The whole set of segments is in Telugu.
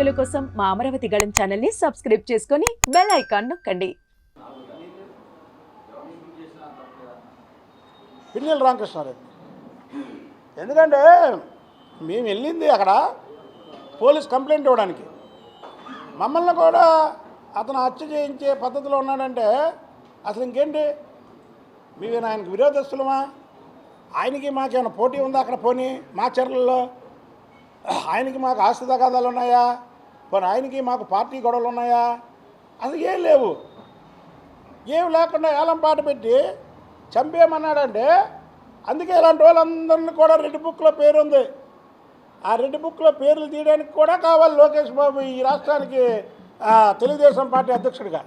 వీడియోల కోసం మా అమరావతి గళం ఛానల్ని సబ్స్క్రైబ్ చేసుకొని బెల్ ఐకాన్ నొక్కండి. పిన్నెల రామకృష్ణారెడ్డి ఎందుకంటే మేము వెళ్ళింది అక్కడ పోలీస్ కంప్లైంట్ ఇవ్వడానికి, మమ్మల్ని కూడా అతను హత్య చేయించే పద్ధతిలో ఉన్నాడంటే అసలు ఇంకేంటి, మేమేనా ఆయనకు విరోధస్తులమా? ఆయనకి మాకేమైనా పోటీ ఉందా అక్కడ? పోనీ మా చర్యల్లో ఆయనకి మాకు ఆస్తి తగాదాలు ఉన్నాయా? పోనీ ఆయనకి మాకు పార్టీ గొడవలు ఉన్నాయా? అసలు ఏం లేవు. ఏం లేకుండా ఏలం పాట పెట్టి చంపేయమన్నాడంటే అందుకే ఇలాంటి వాళ్ళందరినీ కూడా రెడ్ బుక్లో పేరు ఉంది. ఆ రెడ్ బుక్లో పేర్లు తీయడానికి కూడా కావాలి లోకేష్ బాబు ఈ రాష్ట్రానికి తెలుగుదేశం పార్టీ అధ్యక్షుడిగా.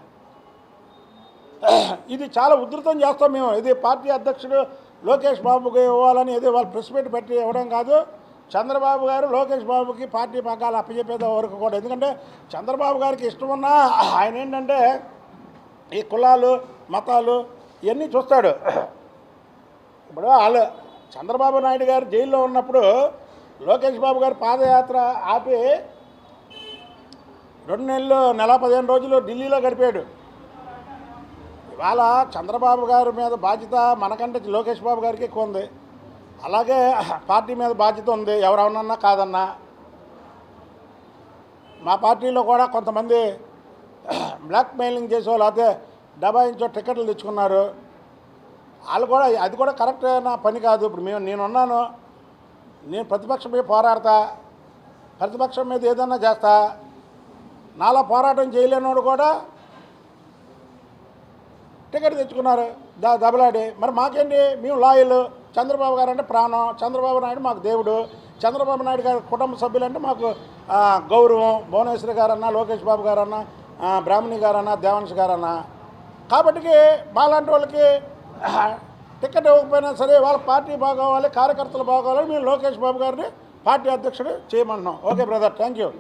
ఇది చాలా ఉధృతం చేస్తాం మేము. ఇది పార్టీ అధ్యక్షుడు లోకేష్ బాబుకి ఇవ్వాలని ఏదో వాళ్ళు ప్రెస్ మీట్ పెట్టి ఇవ్వడం కాదు. చంద్రబాబు గారు లోకేష్ బాబుకి పార్టీ పగ్గాలు అప్పచెప్పేది వరకు కూడా. ఎందుకంటే చంద్రబాబు గారికి ఇష్టం ఉన్నా ఆయన ఏంటంటే ఈ కులాలు మతాలు ఇవన్నీ చూస్తాడు. ఇప్పుడు వాళ్ళు చంద్రబాబు నాయుడు గారు జైల్లో ఉన్నప్పుడు లోకేష్ బాబు గారు పాదయాత్ర ఆపి 2 నెలలు నెల 15 రోజులు ఢిల్లీలో గడిపాడు. ఇవాళ చంద్రబాబు గారి మీద బాధ్యత మనకంటే లోకేష్ బాబు గారికి ఎక్కువ ఉంది. అలాగే పార్టీ మీద బాధ్యత ఉంది, ఎవరన్నా కాదన్నా. మా పార్టీలో కూడా కొంతమంది బ్లాక్ మెయిలింగ్ చేసేవాళ్ళు అయితే డబాయించో టికెట్లు తెచ్చుకున్నారు. వాళ్ళు కూడా అది కూడా కరెక్ట్ అయిన పని కాదు. ఇప్పుడు నేనున్నాను, నేను ప్రతిపక్షం మీద పోరాడతా, ప్రతిపక్షం మీద ఏదన్నా చేస్తా. నాలా పోరాటం చేయలేనోడు కూడా టికెట్ తెచ్చుకున్నారు దబలాడి. మరి మాకేంటి, మేము లాయలు. చంద్రబాబు గారు అంటే ప్రాణం, చంద్రబాబు నాయుడు మాకు దేవుడు, చంద్రబాబు నాయుడు గారి కుటుంబ సభ్యులంటే మాకు గౌరవం. భువనేశ్వరి గారన్నా, లోకేష్ బాబు గారన్నా, బ్రాహ్మణి గారన్నా, దేవాంశ్ గారన్నా. కాబట్టి మాలాంటి వాళ్ళకి టికెట్ ఇవ్వకపోయినా సరే వాళ్ళ పార్టీ బాగోవాలి, కార్యకర్తలు బాగోవాలని మేము లోకేష్ బాబు గారిని పార్టీ అధ్యక్షుడు చేయమంటున్నాం. Okay brother, thank you.